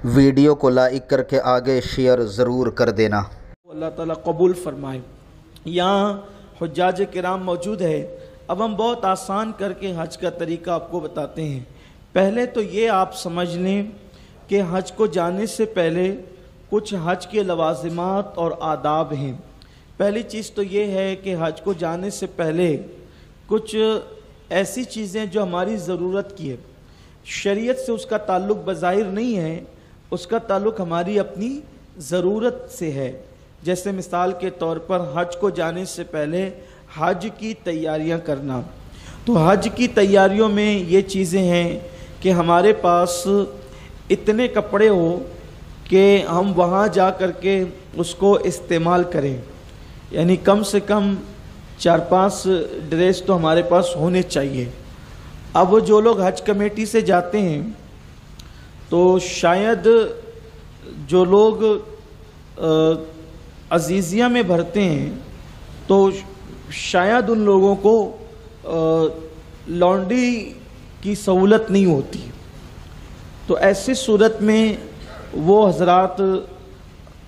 Video کو like کر کے آگے شیئر ضرور کر دینا۔ اللہ تعالیٰ قبول فرمائے۔ یہاں حجاج کرام موجود ہے۔ اب ہم بہت آسان کر کے حج کا طریقہ آپ کو بتاتے ہیں۔ پہلے تو یہ آپ سمجھ لیں کہ حج کو جانے سے پہلے کچھ حج کے لوازمات اور آداب ہیں۔ پہلی چیز تو یہ ہے کہ حج کو جانے سے پہلے کچھ ایسی چیزیں جو ہماری ضرورت کی ہے، شریعت سے اس کا تعلق بظاہر نہیں ہے، اس کا تعلق ہماری اپنی ضرورت سے ہے۔ جیسے مثال کے طور پر حج کو جانے سے پہلے حج کی تیاریاں کرنا، تو حج کی تیاریوں میں یہ چیزیں ہیں کہ ہمارے پاس اتنے کپڑے ہو کہ ہم وہاں جا کر کے اس کو استعمال کریں، یعنی کم سے کم 4-5 ڈریس تو ہمارے پاس ہونے چاہیے۔ اب جو لوگ حج کمیٹی سے جاتے ہیں تو شاید جو لوگ عزیزیہ میں بھرتے ہیں تو شاید ان لوگوں کو لانڈری کی سہولت نہیں ہوتی، تو ایسی صورت میں وہ حضرات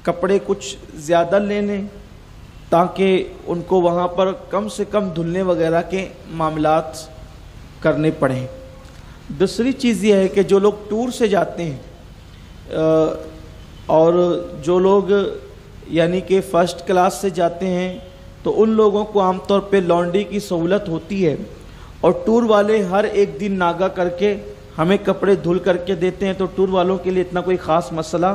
کپڑے کچھ زیادہ لے لیں تاکہ ان کو وہاں پر کم سے کم دھلنے وغیرہ کے معاملات کرنے پڑیں۔ دوسری چیز یہ ہے کہ جو لوگ ٹور سے جاتے ہیں اور جو لوگ یعنی کہ فرسٹ کلاس سے جاتے ہیں تو ان لوگوں کو عام طور پہ لانڈری کی سہولت ہوتی ہے، اور ٹور والے ہر ایک دن ناگا کر کے ہمیں کپڑے دھل کر کے دیتے ہیں، تو ٹور والوں کے لیے اتنا کوئی خاص مسئلہ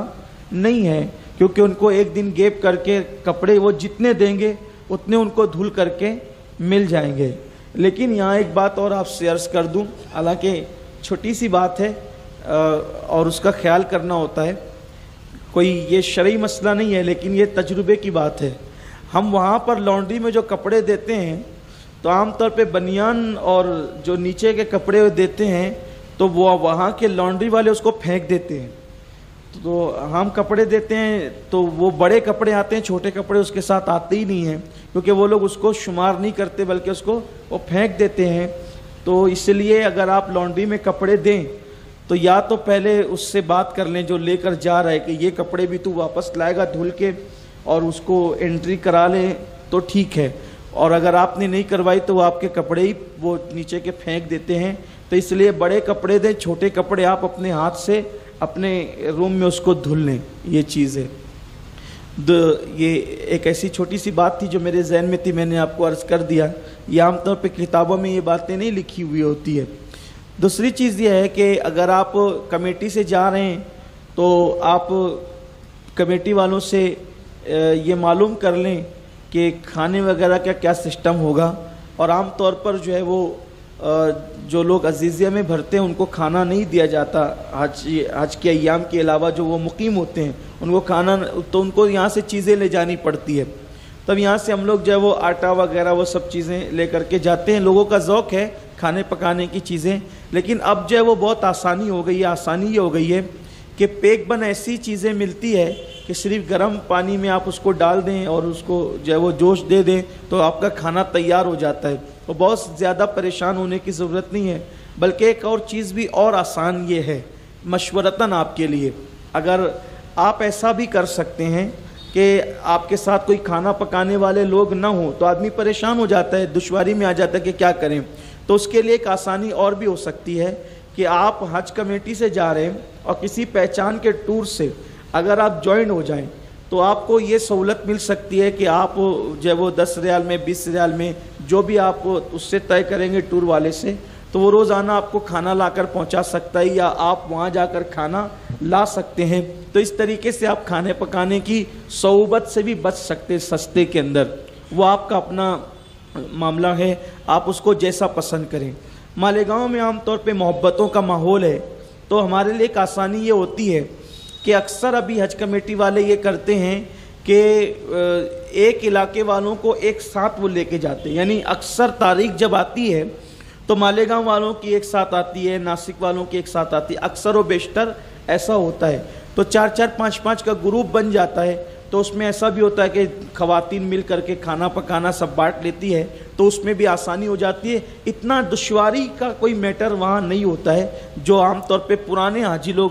نہیں ہے، کیونکہ ان کو ایک دن گیپ کر کے کپڑے وہ جتنے دیں گے اتنے ان کو دھل کر کے مل جائیں گے۔ لیکن یہاں ایک بات اور آپ سے عرض کر دوں، حالانکہ چھوٹی سی بات ہے اور اس کا خیال کرنا ہوتا ہے، کوئی یہ شرعی مسئلہ نہیں ہے لیکن یہ تجربے کی بات ہے۔ ہم وہاں پر لانڈری میں جو کپڑے دیتے ہیں تو عام طور پہ بنیان اور جو نیچے کے کپڑے دیتے ہیں تو وہ وہاں کے لانڈری والے اس کو پھینک دیتے ہیں، تو ہم کپڑے دیتے ہیں تو وہ بڑے کپڑے آتے ہیں، چھوٹے کپڑے اس کے ساتھ آتے ہی نہیں ہیں، کیونکہ وہ لوگ اس کو شمار نہیں کرتے بلکہ اس کو وہ پھینک دیتے ہیں۔ تو اس لیے اگر آپ لانڈری میں کپڑے دیں تو یا تو پہلے اس سے بات کر لیں جو لے کر جا رہا ہے کہ یہ کپڑے بھی تو واپس لائے گا دھل کے، اور اس کو انٹری کرا لیں تو ٹھیک ہے، اور اگر آپ نے نہیں کروائی تو وہ آپ کے کپڑے ہی وہ نیچے کے پھینک دیتے ہیں۔ تو اس لیے بڑے کپڑے دیں، چھوٹے کپڑے آپ اپنے ہاتھ سے اپنے روم میں اس کو دھل لیں، یہ چیز ہے۔ یہ ایک ایسی چھوٹی سی بات تھی جو میرے ذہن میں تھی، میں نے آپ کو عرض کر دیا۔ یہ عام طور پہ کتابوں میں یہ باتیں نہیں لکھی ہوئی ہوتی ہے۔ دوسری چیز یہ ہے کہ اگر آپ کمیٹی سے جا رہے ہیں تو آپ کمیٹی والوں سے یہ معلوم کر لیں کہ کھانے وغیرہ کا کیا سسٹم ہوگا، اور عام طور پر جو ہے وہ جو لوگ عزیزیہ میں بھرتے ہیں ان کو کھانا نہیں دیا جاتا حج کے ایام کے علاوہ، جو وہ مقیم ہوتے ہیں ان کو کھانا، تو ان کو یہاں سے چیزیں لے جانی پڑتی ہے۔ تب یہاں سے ہم لوگ جو ہے وہ آٹا وغیرہ وہ سب چیزیں لے کر کے جاتے ہیں۔ لوگوں کا ذوق ہے کھانے پکانے کی چیزیں، لیکن اب جو ہے وہ بہت آسانی ہو گئی ہے۔ آسانی یہ ہو گئی ہے کہ پیک بن ایسی چیزیں ملتی ہے کہ صرف گرم پانی میں آپ اس کو ڈال دیں اور اس کو جو ہے وہ جوش دے دیں تو آپ کا کھانا تیار ہو جاتا ہے، تو بہت زیادہ پریشان ہونے کی ضرورت نہیں ہے۔ بلکہ ایک اور چیز بھی اور آسان یہ ہے مشورتاً آپ کے لیے، اگر آپ ایسا بھی کر سکتے ہیں کہ آپ کے ساتھ کوئی کھانا پکانے والے لوگ نہ ہوں تو آدمی پریشان ہو جاتا ہے، دشواری میں آ جاتا ہے کہ کیا کریں، تو اس کے لیے ایک آسانی اور بھی ہو سکتی ہے کہ آپ حج کمیٹی سے جا رہے ہیں اور کسی پہچان کے ٹور سے اگر آپ جوائن ہو جائیں تو آپ کو یہ سہولت مل سکتی ہے کہ آپ جو ہے وہ 10 ریال میں 20 ریال میں جو بھی آپ اس سے طے کریں گے ٹور والے سے، تو وہ روزانہ آپ کو کھانا لا کر پہنچا سکتا ہے، یا آپ وہاں جا کر کھانا لا سکتے ہیں۔ تو اس طریقے سے آپ کھانے پکانے کی صعوبت سے بھی بچ سکتے ہیں سستے کے اندر۔ وہ آپ کا اپنا معاملہ ہے، آپ اس کو جیسا پسند کریں۔ مالیگاؤں میں عام طور پہ محبتوں کا ماحول ہے، تو ہمارے لیے ایک آسانی یہ ہوتی ہے کہ اکثر ابھی حج کمیٹی والے یہ کرتے ہیں کہ ایک علاقے والوں کو ایک ساتھ وہ لے کے جاتے ہیں، یعنی اکثر تاریخ جب آتی ہے تو مالیگاؤں والوں کی ایک ساتھ آتی ہے، ناسک والوں کی ایک ساتھ آتی ہے، اکثر و بیشتر ایسا ہوتا ہے، تو 4-4 5-5 کا گروپ بن جاتا ہے۔ تو اس میں ایسا بھی ہوتا ہے کہ خواتین مل کر کے کھانا پکانا سب بانٹ لیتی ہے، تو اس میں بھی آسانی ہو جاتی ہے۔ اتنا دشواری کا کوئی میٹر وہاں نہیں ہوتا ہے جو عام طور پہ پرانے حاجی لوگ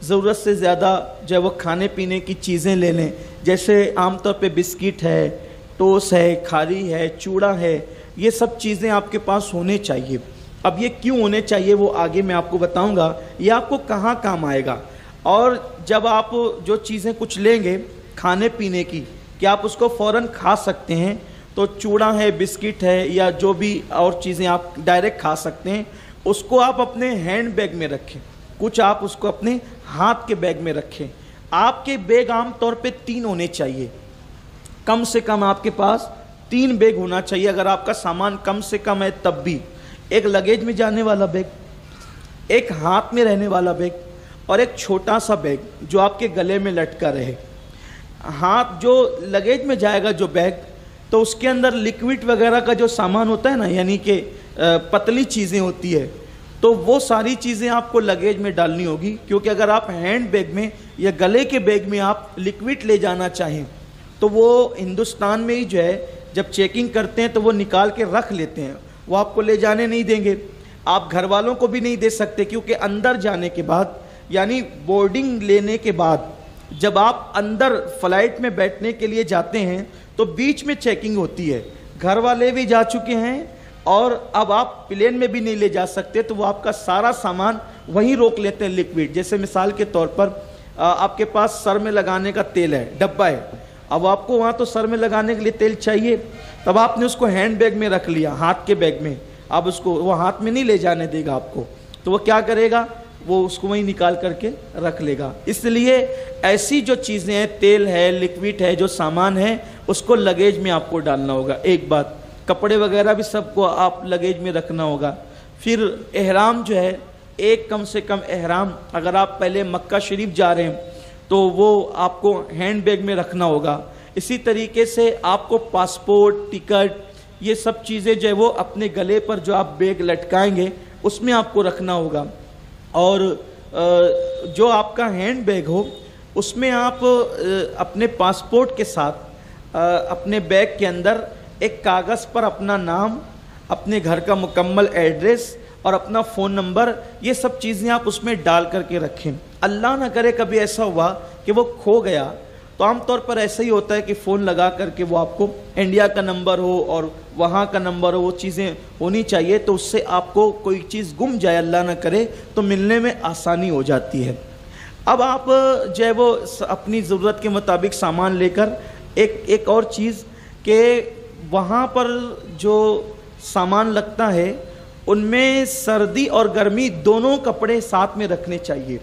ضرورت سے زیادہ جو ہے وہ کھانے پینے کی چیزیں لے لیں، جیسے عام طور پہ بسکٹ ہے، ٹوس ہے، کھاری ہے، چوڑا ہے، یہ سب چیزیں آپ کے پاس ہونے چاہیے۔ اب یہ کیوں ہونے چاہیے وہ آگے میں آپ کو بتاؤں گا، یہ آپ کو کہاں کام آئے گا۔ اور جب آپ جو چیزیں کچھ لیں گے کھانے پینے کی کہ آپ اس کو فوراً کھا سکتے ہیں، تو چوڑا ہے، بسکٹ ہے، یا جو بھی اور چیزیں آپ ڈائریکٹ کھا سکتے ہیں، اس کو آپ اپنے ہینڈ بیگ میں رکھیں، کچھ آپ اس کو اپنے ہاتھ کے بیگ میں رکھیں۔ آپ کے بیگ عام طور پہ 3 ہونے چاہیے، کم سے کم آپ کے پاس 3 بیگ ہونا چاہیے۔ اگر آپ کا سامان کم سے کم ہے تب بھی ایک لگیج میں جانے والا بیگ، ایک ہاتھ میں رہنے والا بیگ، اور ایک چھوٹا سا بیگ جو آپ کے گلے میں لٹکا رہے۔ ہاتھ جو لگیج میں جائے گا جو بیگ، تو اس کے اندر لکوڈ وغیرہ کا جو سامان ہوتا ہے نا، یعنی کہ پتلی چیزیں ہوتی ہے، تو وہ ساری چیزیں آپ کو لگیج میں ڈالنی ہوگی، کیونکہ اگر آپ ہینڈ بیگ میں یا گلے کے بیگ میں آپ لکوڈ لے جانا چاہیں تو وہ ہندوستان میں ہی جو ہے جب چیکنگ کرتے ہیں تو وہ نکال کے رکھ لیتے ہیں، وہ آپ کو لے جانے نہیں دیں گے۔ آپ گھر والوں کو بھی نہیں دے سکتے، کیونکہ اندر جانے کے بعد، یعنی بورڈنگ لینے کے بعد، جب آپ اندر فلائٹ میں بیٹھنے کے لیے جاتے ہیں تو بیچ میں چیکنگ ہوتی ہے، گھر والے بھی جا چکے ہیں اور اب آپ پلین میں بھی نہیں لے جا سکتے، تو وہ آپ کا سارا سامان وہیں روک لیتے ہیں لکوڈ۔ جیسے مثال کے طور پر آپ کے پاس سر میں لگانے کا تیل ہے، ڈبہ ہے، اب آپ کو وہاں تو سر میں لگانے کے لیے تیل چاہیے، تب آپ نے اس کو ہینڈ بیگ میں رکھ لیا، ہاتھ کے بیگ میں، اب اس کو وہ ہاتھ میں نہیں لے جانے دے گا آپ کو، تو وہ کیا کرے گا، وہ اس کو وہیں نکال کر کے رکھ لے گا۔ اس لیے ایسی جو چیزیں ہیں، تیل ہے، لکوڈ ہے، جو سامان ہے، اس کو لگیج میں آپ کو ڈالنا ہوگا۔ ایک بات، کپڑے وغیرہ بھی سب کو آپ لگیج میں رکھنا ہوگا۔ پھر احرام جو ہے، ایک کم سے کم احرام، اگر آپ پہلے مکہ شریف جا رہے ہیں تو وہ آپ کو ہینڈ بیگ میں رکھنا ہوگا۔ اسی طریقے سے آپ کو پاسپورٹ، ٹکٹ، یہ سب چیزیں جو ہے وہ اپنے گلے پر جو آپ بیگ لٹکائیں گے اس میں آپ کو رکھنا ہوگا۔ اور جو آپ کا ہینڈ بیگ ہو اس میں آپ اپنے پاسپورٹ کے ساتھ اپنے بیگ کے اندر ایک کاغذ پر اپنا نام، اپنے گھر کا مکمل ایڈریس اور اپنا فون نمبر، یہ سب چیزیں آپ اس میں ڈال کر کے رکھیں۔ اللہ نہ کرے کبھی ایسا ہوا کہ وہ کھو گیا، تو عام طور پر ایسا ہی ہوتا ہے کہ فون لگا کر کے وہ آپ کو انڈیا کا نمبر ہو اور وہاں کا نمبر ہو، وہ چیزیں ہونی چاہیے، تو اس سے آپ کو کوئی چیز گم جائے اللہ نہ کرے تو ملنے میں آسانی ہو جاتی ہے۔ اب آپ جو ہے وہ اپنی ضرورت کے مطابق سامان لے کر ایک اور چیز کہ وہاں پر جو سامان لگتا ہے ان میں سردی اور گرمی دونوں کپڑے ساتھ میں رکھنے چاہیے،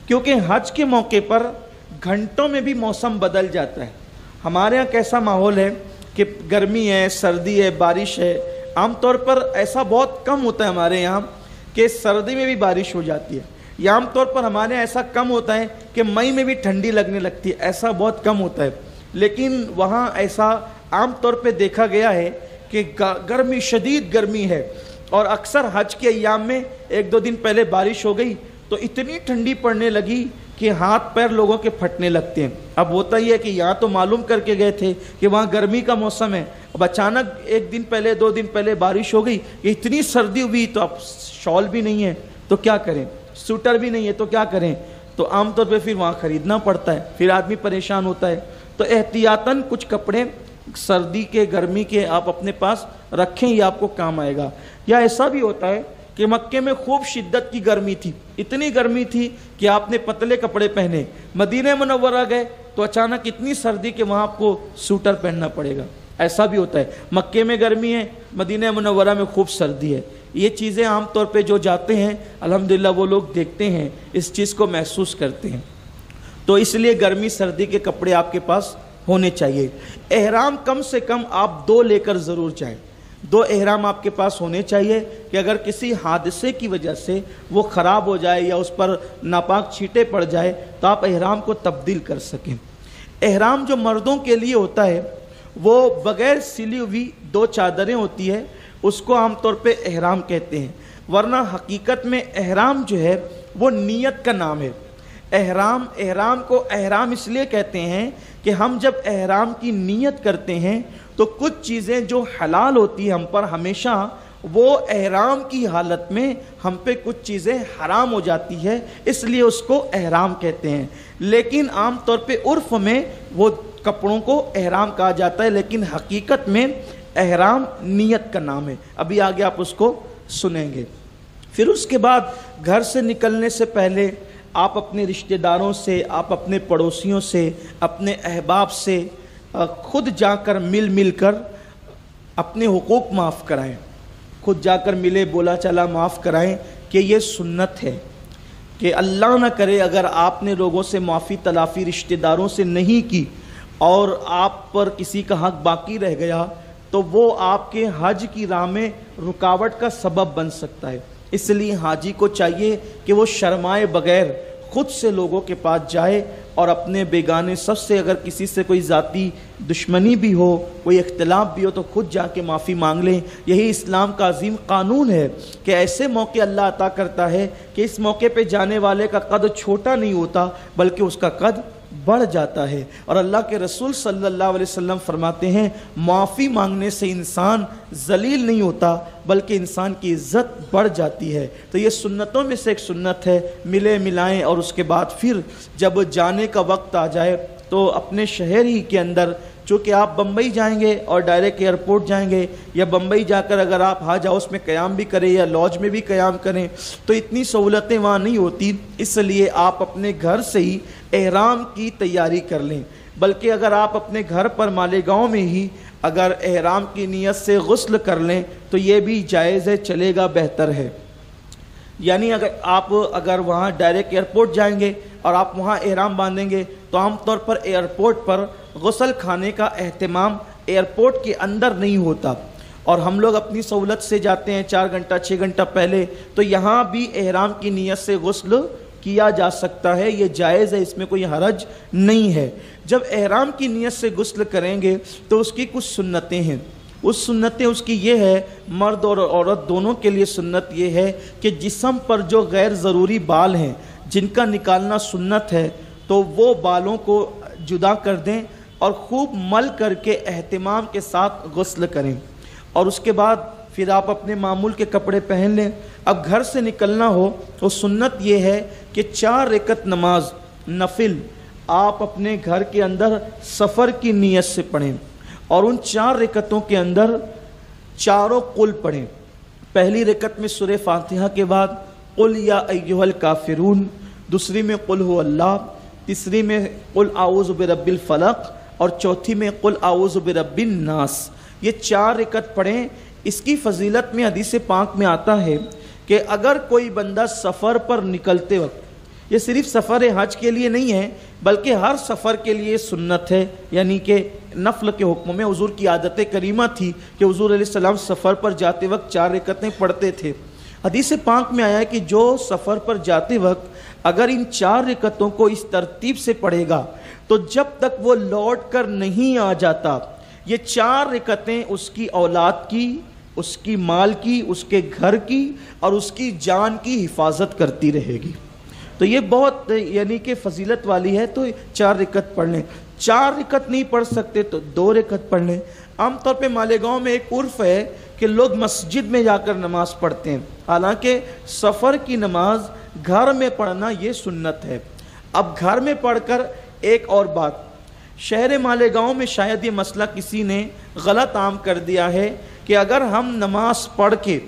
کیونکہ حج کے موقع پر گھنٹوں میں بھی موسم بدل جاتا ہے۔ ہمارے ہاں کیسا ماحول ہے کہ گرمی ہے، سردی ہے، بارش ہے، عام طور پر ایسا بہت کم ہوتا ہے ہمارے یہاں کہ سردی میں بھی بارش ہو جاتی ہے، یا عام طور پر ہمارے یہاں ایسا کم ہوتا ہے کہ مئی میں بھی ٹھنڈی لگنے لگتی ہے، ایسا بہت کم ہوتا ہے۔ لیکن وہاں ایسا عام طور پہ دیکھا گیا ہے کہ گرمی، شدید گرمی ہے، اور اکثر حج کے ایام میں 1-2 دن پہلے بارش ہو گئی تو اتنی ٹھنڈی پڑنے لگی کہ ہاتھ پیر لوگوں کے پھٹنے لگتے ہیں۔ اب ہوتا ہی ہے کہ یہاں تو معلوم کر کے گئے تھے کہ وہاں گرمی کا موسم ہے، اب اچانک 1 دن پہلے 2 دن پہلے بارش ہو گئی کہ اتنی سردی ہوئی، تو اب شال بھی نہیں ہے تو کیا کریں، سوٹر بھی نہیں ہے تو کیا کریں، تو عام طور پہ پھر وہاں خریدنا پڑتا ہے، پھر آدمی پریشان ہوتا ہے۔ تو احتیاطاً کچھ کپڑے سردی کے، گرمی کے آپ اپنے پاس رکھیں، یہ آپ کو کام آئے گا۔ یا ایسا بھی ہوتا ہے کہ مکے میں خوب شدت کی گرمی تھی، اتنی گرمی تھی کہ آپ نے پتلے کپڑے پہنے، مدینہ منورہ گئے تو اچانک اتنی سردی کہ وہاں آپ کو سوٹر پہننا پڑے گا، ایسا بھی ہوتا ہے۔ مکے میں گرمی ہے، مدینہ منورہ میں خوب سردی ہے۔ یہ چیزیں عام طور پہ جو جاتے ہیں الحمدللہ وہ لوگ دیکھتے ہیں، اس چیز کو محسوس کرتے ہیں۔ تو اس لیے گرمی سردی کے کپڑے آپ کے پاس ہونے چاہیے۔ احرام کم سے کم آپ 2 لے کر ضرور جائیں، 2 احرام آپ کے پاس ہونے چاہیے کہ اگر کسی حادثے کی وجہ سے وہ خراب ہو جائے یا اس پر ناپاک چھینٹے پڑ جائے تو آپ احرام کو تبدیل کر سکیں۔ احرام جو مردوں کے لیے ہوتا ہے وہ بغیر سلی ہوئی 2 چادریں ہوتی ہے، اس کو عام طور پہ احرام کہتے ہیں، ورنہ حقیقت میں احرام جو ہے وہ نیت کا نام ہے۔ احرام کو احرام اس لیے کہتے ہیں کہ ہم جب احرام کی نیت کرتے ہیں تو کچھ چیزیں جو حلال ہوتی ہیں ہم پر ہمیشہ وہ احرام کی حالت میں ہم پہ کچھ چیزیں حرام ہو جاتی ہے، اس لیے اس کو احرام کہتے ہیں، لیکن عام طور پہ عرف میں وہ کپڑوں کو احرام کہا جاتا ہے، لیکن حقیقت میں احرام نیت کا نام ہے، ابھی آگے آپ اس کو سنیں گے۔ پھر اس کے بعد گھر سے نکلنے سے پہلے آپ اپنے رشتہ داروں سے، آپ اپنے پڑوسیوں سے، اپنے احباب سے خود جا کر مل کر اپنے حقوق معاف کرائیں، خود جا کر ملے بولا چلا معاف کرائیں، کہ یہ سنت ہے کہ اللہ نہ کرے اگر آپ نے لوگوں سے معافی تلافی رشتہ داروں سے نہیں کی اور آپ پر کسی کا حق باقی رہ گیا تو وہ آپ کے حج کی راہ میں رکاوٹ کا سبب بن سکتا ہے، اس لیے حاجی کو چاہیے کہ وہ شرمائے بغیر خود سے لوگوں کے پاس جائے اور اپنے بیگانے سب سے اگر کسی سے کوئی ذاتی دشمنی بھی ہو، کوئی اختلاف بھی ہو تو خود جا کے معافی مانگ لیں۔ یہی اسلام کا عظیم قانون ہے کہ ایسے موقع اللہ عطا کرتا ہے کہ اس موقع پہ جانے والے کا قد چھوٹا نہیں ہوتا بلکہ اس کا قد بڑھ جاتا ہے، اور اللہ کے رسول صلی اللہ علیہ وسلم فرماتے ہیں معافی مانگنے سے انسان ذلیل نہیں ہوتا بلکہ انسان کی عزت بڑھ جاتی ہے۔ تو یہ سنتوں میں سے ایک سنت ہے، ملے ملائیں، اور اس کے بعد پھر جب جانے کا وقت آ جائے تو اپنے شہر ہی کے اندر، چونکہ آپ بمبئی جائیں گے اور ڈائریکٹ ایئرپورٹ جائیں گے، یا بمبئی جا کر اگر آپ حج ہاؤس میں قیام بھی کریں یا لاج میں بھی قیام کریں تو اتنی سہولتیں وہاں نہیں ہوتی، اس لیے آپ اپنے گھر سے ہی احرام کی تیاری کر لیں۔ بلکہ اگر آپ اپنے گھر پر مالیگاؤں میں ہی اگر احرام کی نیت سے غسل کر لیں تو یہ بھی جائز ہے، چلے گا، بہتر ہے۔ یعنی اگر وہاں ڈائریکٹ ایئرپورٹ جائیں گے اور آپ وہاں احرام باندھیں گے تو عام طور پر ایئرپورٹ پر غسل خانے کا اہتمام ایئرپورٹ کے اندر نہیں ہوتا، اور ہم لوگ اپنی سہولت سے جاتے ہیں 4 گھنٹہ 6 گھنٹہ پہلے، تو یہاں بھی احرام کی نیت سے غسل کیا جا سکتا ہے، یہ جائز ہے، اس میں کوئی حرج نہیں ہے۔ جب احرام کی نیت سے غسل کریں گے تو اس کی کچھ سنتیں ہیں، اس کی یہ ہے، مرد اور عورت دونوں کے لیے سنت یہ ہے کہ جسم پر جو غیر ضروری بال ہیں جن کا نکالنا سنت ہے تو وہ بالوں کو جدا کر دیں اور خوب مل کر کے اہتمام کے ساتھ غسل کریں، اور اس کے بعد پھر آپ اپنے معمول کے کپڑے پہن لیں۔ اب گھر سے نکلنا ہو تو سنت یہ ہے کہ 4 رکعت نماز نفل آپ اپنے گھر کے اندر سفر کی نیت سے پڑھیں، اور ان 4 رکعتوں کے اندر چاروں قل پڑھیں۔ پہلی رکعت میں سورہ فاتحہ کے بعد قل یا ایھا الکافرون، دوسری میں قل هو اللہ، تیسری میں قل اعوذ برب الفلق، اور چوتھی میں قل اعوذ برب الناس۔ یہ 4 رکعت پڑھیں۔ اس کی فضیلت میں حدیث پاک میں آتا ہے کہ اگر کوئی بندہ سفر پر نکلتے وقت، یہ صرف سفر حج کے لیے نہیں ہے بلکہ ہر سفر کے لیے سنت ہے، یعنی کہ نفل کے حکم میں حضور کی عادت کریمہ تھی کہ حضور علیہ السلام سفر پر جاتے وقت 4 رکعتیں پڑھتے تھے۔ حدیث پاک میں آیا ہے کہ جو سفر پر جاتے وقت اگر ان 4 رکعتوں کو اس ترتیب سے پڑھے گا تو جب تک وہ لوٹ کر نہیں آ جاتا یہ 4 رکعتیں اس کی اولاد کی، اس کی مال کی، اس کے گھر کی اور اس کی جان کی حفاظت کرتی رہے گی۔ تو یہ بہت یعنی کہ فضیلت والی ہے، تو 4 رکعت پڑھ لیں۔ 4 رکعت نہیں پڑھ سکتے تو 2 رکعت پڑھ لیں۔ عام طور پہ مالیگاؤں میں ایک عرف ہے کہ لوگ مسجد میں جا کر نماز پڑھتے ہیں، حالانکہ سفر کی نماز گھر میں پڑھنا یہ سنت ہے۔ اب گھر میں پڑھ کر ایک اور بات، شہر مالیگاؤں میں شاید یہ مسئلہ کسی نے غلط عام کر دیا ہے کہ اگر ہم نماز پڑھ کے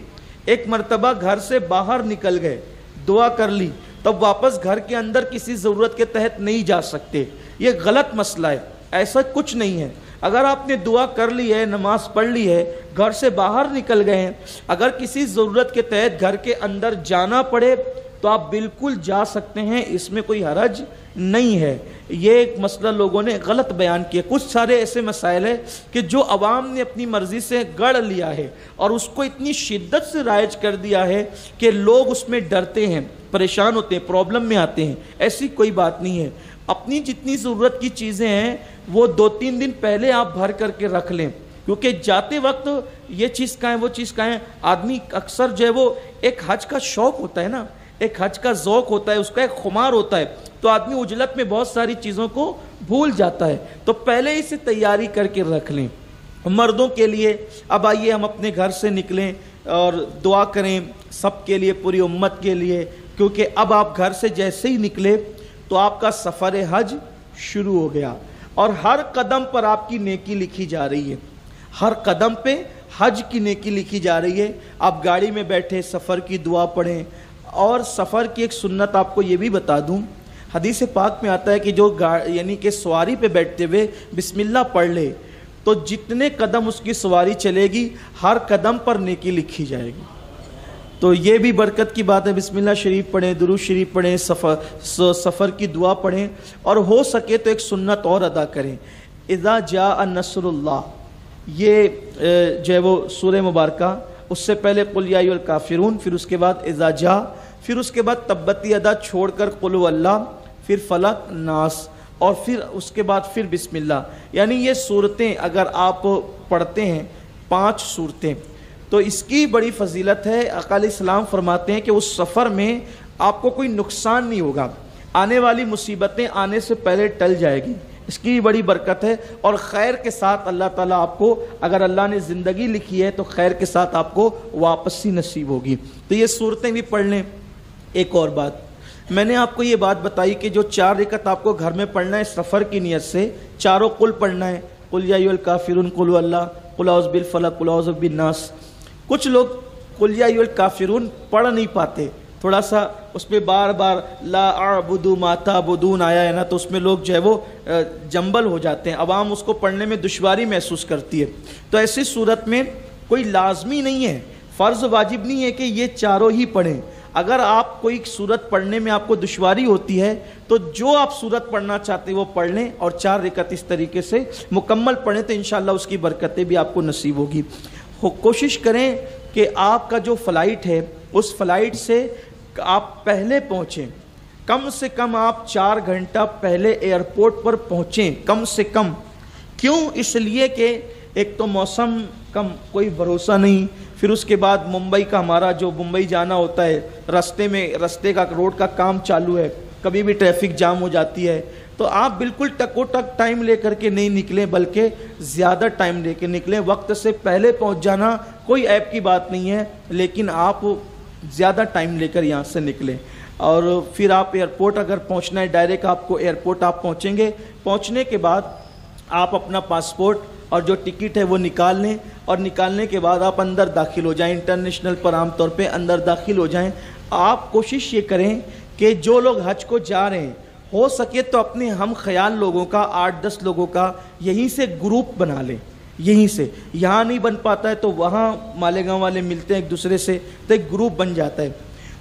ایک مرتبہ گھر سے باہر نکل گئے، دعا کر لی، تب واپس گھر کے اندر کسی ضرورت کے تحت نہیں جا سکتے، یہ غلط مسئلہ ہے۔ ایسا کچھ نہیں ہے، اگر آپ نے دعا کر لی ہے، نماز پڑھ لی ہے، گھر سے باہر نکل گئے ہیں، اگر کسی ضرورت کے تحت گھر کے اندر جانا پڑے تو آپ بالکل جا سکتے ہیں، اس میں کوئی حرج نہیں ہے۔ یہ ایک مسئلہ لوگوں نے غلط بیان کیا۔ کچھ سارے ایسے مسائل ہیں کہ جو عوام نے اپنی مرضی سے گڑھ لیا ہے اور اس کو اتنی شدت سے رائج کر دیا ہے کہ لوگ اس میں ڈرتے ہیں، پریشان ہوتے ہیں، پرابلم میں آتے ہیں۔ ایسی کوئی بات نہیں ہے۔ اپنی جتنی ضرورت کی چیزیں ہیں وہ 2-3 دن پہلے آپ بھر کر کے رکھ لیں، کیونکہ جاتے وقت یہ چیز کہاں ہے، وہ چیز کہاں ہے، آدمی اکثر جو ہے وہ ایک حج کا شوق ہوتا ہے نا، ایک حج کا ذوق ہوتا ہے، اس کا ایک خمار ہوتا ہے، تو آدمی عجلت میں بہت ساری چیزوں کو بھول جاتا ہے، تو پہلے ہی سے تیاری کر کے رکھ لیں۔ مردوں کے لیے اب آئیے ہم اپنے گھر سے نکلیں، اور دعا کریں سب کے لیے, پوری امت کے لیے, کیونکہ اب آپ گھر سے جیسے ہی نکلے تو آپ کا سفر حج شروع ہو گیا, اور ہر قدم پر آپ کی نیکی لکھی جا رہی ہے, ہر قدم پہ حج کی نیکی لکھی جا رہی ہے. آپ گاڑی میں بیٹھے سفر کی دعا پڑھیں, اور سفر کی ایک سنت آپ کو یہ بھی بتا دوں, حدیث پاک میں آتا ہے کہ جو یعنی کہ سواری پہ بیٹھتے ہوئے بسم اللہ پڑھ لے تو جتنے قدم اس کی سواری چلے گی ہر قدم پر نیکی لکھی جائے گی. تو یہ بھی برکت کی بات ہے. بسم اللہ شریف پڑھیں, درود شریف پڑھیں, سفر کی دعا پڑھیں, اور ہو سکے تو ایک سنت اور ادا کریں, اذا جاء نصر اللہ. یہ جو ہے وہ سورہ مبارکہ, اس سے پہلے قل یا ایھا الکافرون, پھر اس کے بعد اذا جاء, پھر اس کے بعد تبت یدا چھوڑ کر قل هو اللہ, پھر فلق ناس, اور پھر اس کے بعد پھر بسم اللہ. یعنی یہ صورتیں اگر آپ پڑھتے ہیں 5 صورتیں تو اس کی بڑی فضیلت ہے. آقا علیہ السلام فرماتے ہیں کہ اس سفر میں آپ کو کوئی نقصان نہیں ہوگا, آنے والی مصیبتیں آنے سے پہلے ٹل جائے گی. اس کی بڑی برکت ہے, اور خیر کے ساتھ اللہ تعالیٰ آپ کو, اگر اللہ نے زندگی لکھی ہے تو خیر کے ساتھ آپ کو واپسی نصیب ہوگی. تو یہ صورتیں بھی پڑھ لیں. ایک اور بات, میں نے آپ کو یہ بات بتائی کہ جو 4 رکعت آپ کو گھر میں پڑھنا ہے سفر کی نیت سے, چاروں قل پڑھنا ہے, قل یا ایھا الکافرون, قل هو اللہ, قل اعوذ بالفلق, قل اعوذ بالناس. کچھ لوگ قل یا ایھا الکافرون پڑھ نہیں پاتے, تھوڑا سا اس پہ بار بار لا اعبد ما تعبدون آیا ہے نا, تو اس میں لوگ جو ہے وہ جنبل ہو جاتے ہیں, عوام اس کو پڑھنے میں دشواری محسوس کرتی ہے. تو ایسی صورت میں کوئی لازمی نہیں ہے, فرض واجب نہیں ہے کہ یہ چاروں ہی پڑھیں. اگر آپ کوئی صورت پڑھنے میں آپ کو دشواری ہوتی ہے تو جو آپ صورت پڑھنا چاہتے ہیں وہ پڑھ لیں, اور 4 رکعت اس طریقے سے مکمل پڑھیں تو انشاءاللہ اس کی برکتیں بھی آپ کو نصیب ہوگی. کوشش کریں کہ آپ کا جو فلائٹ ہے اس فلائٹ سے آپ پہلے پہنچیں, کم سے کم آپ 4 گھنٹہ پہلے ایئرپورٹ پر پہنچیں, کم سے کم. کیوں؟ اس لیے کہ ایک تو موسم کا کوئی بھروسہ نہیں, پھر اس کے بعد ممبئی کا ہمارا جو ممبئی جانا ہوتا ہے رستے کا روڈ کا کام چالو ہے, کبھی بھی ٹریفک جام ہو جاتی ہے. تو آپ بالکل ٹکو ٹک ٹائم لے کر کے نہیں نکلیں, بلکہ زیادہ ٹائم لے کے نکلیں. وقت سے پہلے پہنچ جانا کوئی عیب کی بات نہیں ہے, لیکن آپ زیادہ ٹائم لے کر یہاں سے نکلیں. اور پھر آپ ایئرپورٹ اگر پہنچنا ہے ڈائریکٹ آپ کو ایئرپورٹ آپ پہنچیں گے. پہنچنے کے بعد آپ اپنا پاسپورٹ اور جو ٹکٹ ہے وہ نکال لیں, اور نکالنے کے بعد آپ اندر داخل ہو جائیں. انٹرنیشنل پر عام طور پہ اندر داخل ہو جائیں. آپ کوشش یہ کریں کہ جو لوگ حج کو جا رہے ہیں ہو سکے تو اپنے ہم خیال لوگوں کا 8-10 لوگوں کا یہیں سے گروپ بنا لیں. یہیں سے, یہاں نہیں بن پاتا ہے تو وہاں مالیگاؤں والے ملتے ہیں ایک دوسرے سے تو ایک گروپ بن جاتا ہے.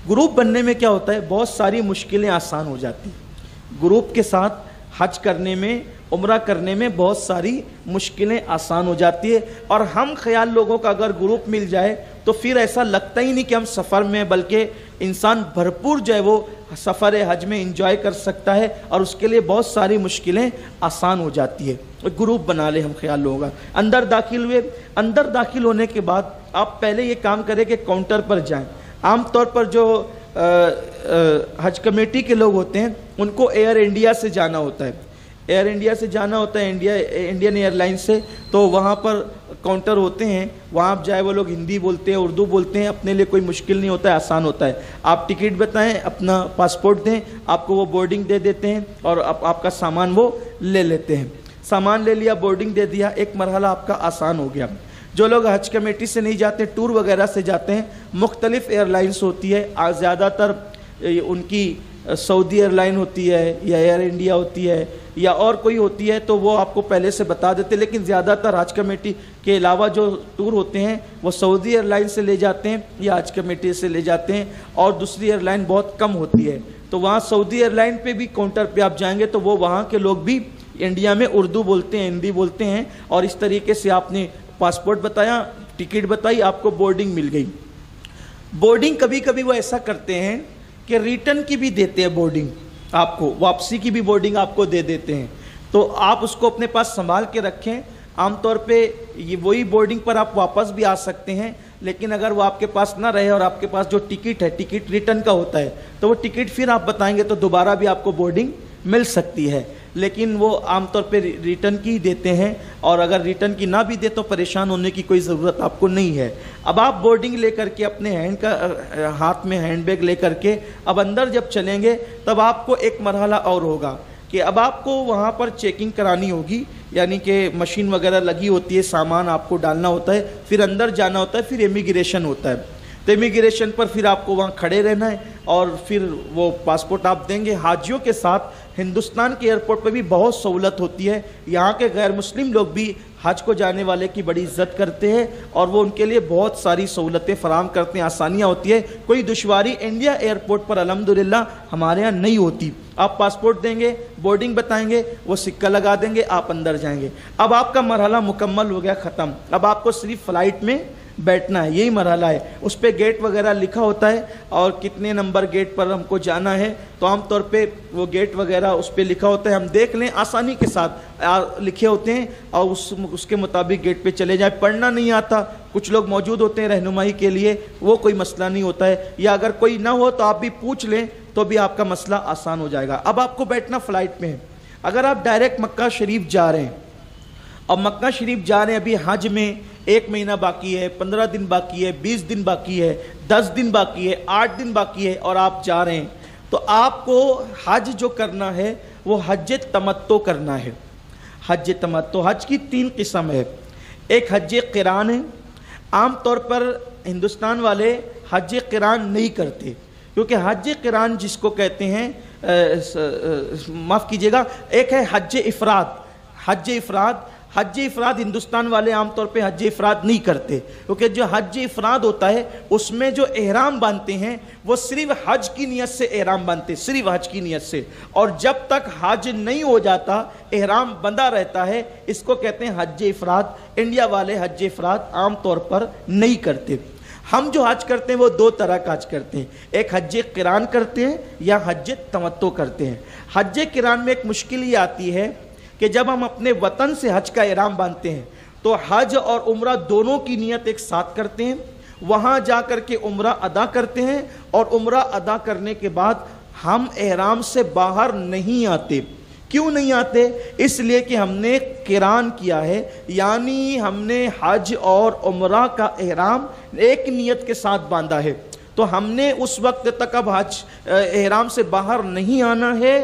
گروپ بننے میں کیا ہوتا ہے, بہت ساری مشکلیں آسان ہو جاتی ہیں. گروپ کے ساتھ حج کرنے میں, عمرہ کرنے میں بہت ساری مشکلیں آسان ہو جاتی ہے. اور ہم خیال لوگوں کا اگر گروپ مل جائے تو پھر ایسا لگتا ہی نہیں کہ ہم سفر میں, بلکہ انسان بھرپور جو ہے وہ سفر حج میں انجوائے کر سکتا ہے, اور اس کے لیے بہت ساری مشکلیں آسان ہو جاتی ہے. گروپ بنا لے ہم خیال لوگوں کا. اندر داخل ہوئے, اندر داخل ہونے کے بعد آپ پہلے یہ کام کریں کہ کاؤنٹر پر جائیں. عام طور پر جو حج کمیٹی کے لوگ ہوتے ہیں ان کو ایئر انڈیا سے جانا ہوتا ہے, ایئر انڈیا سے جانا ہوتا ہے, انڈین ایئر لائن سے. تو وہاں پر کاؤنٹر ہوتے ہیں, وہاں آپ جائے, وہ لوگ ہندی بولتے ہیں, اردو بولتے ہیں, اپنے لیے کوئی مشکل نہیں ہوتا ہے, آسان ہوتا ہے. آپ ٹکٹ بتائیں, اپنا پاسپورٹ دیں, آپ کو وہ بورڈنگ دے دیتے ہیں, اور آپ کا سامان وہ لے لیتے ہیں. سامان لے لیا, بورڈنگ دے دیا, ایک مرحلہ آپ کا آسان ہو گیا. جو لوگ حج کمیٹی سے نہیں جاتے, ٹور وغیرہ سے جاتے ہیں, مختلف ایئر لائنس ہوتی ہے, زیادہ تر ان کی سعودی ایئر لائن ہوتی ہے یا ایئر انڈیا ہوتی ہے یا اور کوئی ہوتی ہے, تو وہ آپ کو پہلے سے بتا دیتے. لیکن زیادہ تر حج کمیٹی کے علاوہ جو ٹور ہوتے ہیں وہ سعودی ایئر لائن سے لے جاتے ہیں یا حج کمیٹی سے لے جاتے ہیں, اور دوسری ایئر لائن بہت کم ہوتی ہے. تو وہاں سعودی ایئر لائن پہ بھی کاؤنٹر پہ آپ جائیں گے تو وہ وہاں کے لوگ بھی انڈیا میں اردو بولتے ہیں, ہندی بولتے ہیں, اور اس طریقے سے آپ نے پاسپورٹ بتایا, ٹکٹ بتائی, آپ کو بورڈنگ مل گئی. بورڈنگ کبھی کبھی وہ ایسا کرتے ہیں کہ ریٹرن کی بھی دیتے ہیں بورڈنگ, آپ کو واپسی کی بھی بورڈنگ آپ کو دے دیتے ہیں. تو آپ اس کو اپنے پاس سنبھال کے رکھیں. عام طور پہ یہ وہی بورڈنگ پر آپ واپس بھی آ سکتے ہیں, لیکن اگر وہ آپ کے پاس نہ رہے اور آپ کے پاس جو ٹکٹ ہے, ٹکٹ ریٹرن کا ہوتا ہے, تو وہ ٹکٹ پھر آپ بتائیں گے تو دوبارہ بھی آپ کو بورڈنگ مل سکتی ہے. لیکن وہ عام طور پہ ریٹرن کی ہی دیتے ہیں، اور اگر ریٹرن کی نہ بھی دے تو پریشان ہونے کی کوئی ضرورت آپ کو نہیں ہے۔ اب آپ بورڈنگ لے کر کے اپنے ہاتھ میں ہینڈ بیگ لے کر کے اب اندر جب چلیں گے تب آپ کو ایک مرحلہ اور ہوگا کہ اب آپ کو وہاں پر چیکنگ کرانی ہوگی، یعنی کہ مشین وغیرہ لگی ہوتی ہے، سامان آپ کو ڈالنا ہوتا ہے، پھر اندر جانا ہوتا ہے، پھر امیگریشن ہوتا ہے۔ تو امیگریشن پر پھر آپ کو وہاں کھڑے رہنا ہے اور پھر وہ پاسپورٹ آپ دیں گے۔ حاجیوں کے ساتھ ہندوستان کے ایئرپورٹ پہ بھی بہت سہولت ہوتی ہے، یہاں کے غیر مسلم لوگ بھی حج کو جانے والے کی بڑی عزت کرتے ہیں اور وہ ان کے لیے بہت ساری سہولتیں فراہم کرتے ہیں، آسانیاں ہوتی ہے، کوئی دشواری انڈیا ایئرپورٹ پر الحمدللہ ہمارے ہاں نہیں ہوتی۔ آپ پاسپورٹ دیں گے، بورڈنگ بتائیں گے، وہ سکہ لگا دیں گے، آپ اندر جائیں گے۔ اب آپ کا مرحلہ مکمل ہو گیا، ختم۔ اب آپ کو صرف فلائٹ میں بیٹھنا ہے، یہی مرحلہ ہے۔ اس پہ گیٹ وغیرہ لکھا ہوتا ہے اور کتنے نمبر گیٹ پر ہم کو جانا ہے، تو عام طور پہ وہ گیٹ وغیرہ اس پہ لکھا ہوتا ہے، ہم دیکھ لیں، آسانی کے ساتھ لکھے ہوتے ہیں اور اس کے مطابق گیٹ پہ چلے جائیں۔ پڑھنا نہیں آتا، کچھ لوگ موجود ہوتے ہیں رہنمائی کے لیے، وہ کوئی مسئلہ نہیں ہوتا ہے، یا اگر کوئی نہ ہو تو آپ بھی پوچھ لیں تو بھی آپ کا مسئلہ آسان ہو جائے گا۔ اب آپ کو بیٹھنا فلائٹ میں ہے۔ اگر آپ ڈائریکٹ مکہ شریف جا رہے ہیں، اب مکہ شریف جا رہے ہیں، ابھی حج میں 1 مہینہ باقی ہے، 15 دن باقی ہے، 20 دن باقی ہے، 10 دن باقی ہے، 8 دن باقی ہے، اور آپ جا رہے ہیں، تو آپ کو حج جو کرنا ہے وہ حج تمتع کرنا ہے۔ حج تمتع، حج کی 3 قسم ہے۔ ایک حج قران ہے، عام طور پر ہندوستان والے حج قران نہیں کرتے، کیونکہ حج قران جس کو کہتے ہیں، معاف کیجیے گا، ایک ہے حج افراد۔ حج افراد ہندوستان والے عام طور پہ حج افراد نہیں کرتے، کیونکہ جو حج افراد ہوتا ہے اس میں جو احرام باندھتے ہیں وہ صرف حج کی نیت سے احرام باندھتے، صرف حج کی نیت سے، اور جب تک حج نہیں ہو جاتا احرام بندھا رہتا ہے، اس کو کہتے ہیں حج افراد۔ انڈیا والے حج افراد عام طور پر نہیں کرتے۔ ہم جو حج کرتے ہیں وہ 2 طرح کا حج کرتے ہیں، ایک حج قران کرتے ہیں یا حج تمتع کرتے ہیں۔ حج قران میں ایک مشکل یہ آتی ہے کہ جب ہم اپنے وطن سے حج کا احرام باندھتے ہیں تو حج اور عمرہ دونوں کی نیت ایک ساتھ کرتے ہیں، وہاں جا کر کے عمرہ ادا کرتے ہیں، اور عمرہ ادا کرنے کے بعد ہم احرام سے باہر نہیں آتے۔ کیوں نہیں آتے؟ اس لیے کہ ہم نے قران کیا ہے، یعنی ہم نے حج اور عمرہ کا احرام ایک نیت کے ساتھ باندھا ہے، تو ہم نے اس وقت تک اب حج احرام سے باہر نہیں آنا ہے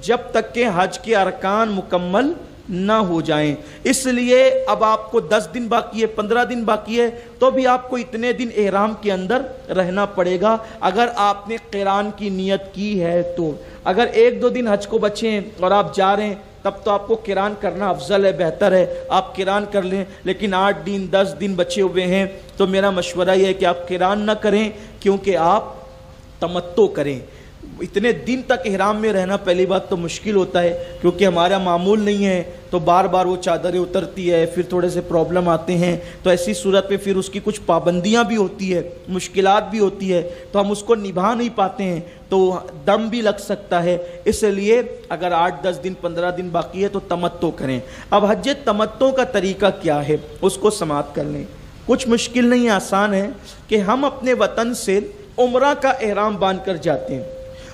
جب تک کہ حج کے ارکان مکمل نہ ہو جائیں۔ اس لیے اب آپ کو 10 دن باقی ہے، 15 دن باقی ہے، تو بھی آپ کو اتنے دن احرام کے اندر رہنا پڑے گا اگر آپ نے قران کی نیت کی ہے تو۔ اگر 1-2 دن حج کو بچیں اور آپ جا رہے ہیں تب تو آپ کو قران کرنا افضل ہے، بہتر ہے، آپ قران کر لیں، لیکن 8 دن 10 دن بچے ہوئے ہیں تو میرا مشورہ یہ ہے کہ آپ قران نہ کریں، کیونکہ آپ تمتع کریں۔ اتنے دن تک احرام میں رہنا پہلی بات تو مشکل ہوتا ہے، کیونکہ ہمارا معمول نہیں ہے، تو بار بار وہ چادریں اترتی ہے، پھر تھوڑے سے پرابلم آتے ہیں، تو ایسی صورت پہ پھر اس کی کچھ پابندیاں بھی ہوتی ہے، مشکلات بھی ہوتی ہے، تو ہم اس کو نبھا نہیں پاتے ہیں، تو دم بھی لگ سکتا ہے۔ اس لیے اگر 8-10 دن 15 دن باقی ہے تو تمتع کریں۔ اب حج تمتع کا طریقہ کیا ہے اس کو سماعت کر لیں۔ کچھ مشکل نہیں، آسان ہے کہ ہم اپنے وطن سے عمرہ کا احرام باندھ کر جاتے ہیں،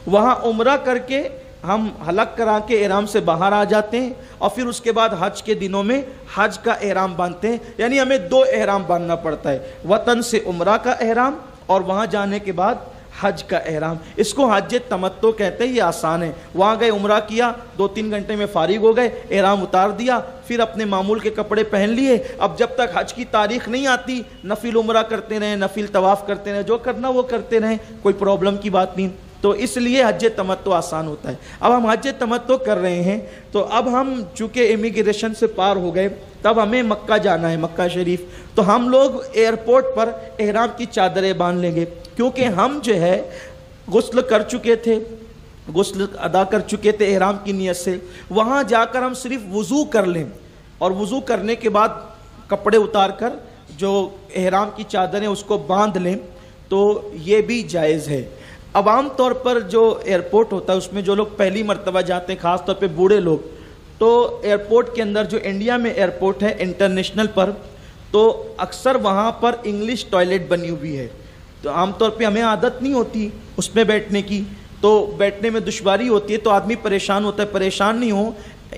وہاں عمرہ کر کے ہم حلق کرا کے احرام سے باہر آ جاتے ہیں، اور پھر اس کے بعد حج کے دنوں میں حج کا احرام باندھتے ہیں، یعنی ہمیں 2 احرام باندھنا پڑتا ہے، وطن سے عمرہ کا احرام اور وہاں جانے کے بعد حج کا احرام۔ اس کو حج تمتع کہتے ہیں۔ یہ آسان ہے، وہاں گئے، عمرہ کیا، 2-3 گھنٹے میں فارغ ہو گئے، احرام اتار دیا، پھر اپنے معمول کے کپڑے پہن لیے۔ اب جب تک حج کی تاریخ نہیں آتی نفل عمرہ کرتے رہیں، نفل طواف کرتے رہیں، جو کرنا وہ کرتے رہیں، کوئی پرابلم کی بات نہیں۔ تو اس لیے حج تمتع آسان ہوتا ہے۔ اب ہم حج تمتع کر رہے ہیں تو اب ہم چونکہ امیگریشن سے پار ہو گئے، تب ہمیں مکہ جانا ہے، مکہ شریف، تو ہم لوگ ایئرپورٹ پر احرام کی چادریں باندھ لیں گے، کیونکہ ہم جو ہے غسل کر چکے تھے، غسل ادا کر چکے تھے احرام کی نیت سے، وہاں جا کر ہم صرف وضو کر لیں، اور وضو کرنے کے بعد کپڑے اتار کر جو احرام کی چادریں اس کو باندھ لیں، تو یہ بھی جائز ہے۔ اب عام طور پر جو ایئرپورٹ ہوتا ہے اس میں جو لوگ پہلی مرتبہ جاتے ہیں، خاص طور پہ بوڑھے لوگ، تو ایئرپورٹ کے اندر جو انڈیا میں ایئرپورٹ ہے انٹرنیشنل پر، تو اکثر وہاں پر انگلش ٹوائلٹ بنی ہوئی ہے، تو عام طور پہ ہمیں عادت نہیں ہوتی اس میں بیٹھنے کی، تو بیٹھنے میں دشواری ہوتی ہے، تو آدمی پریشان ہوتا ہے۔ پریشان نہیں ہو،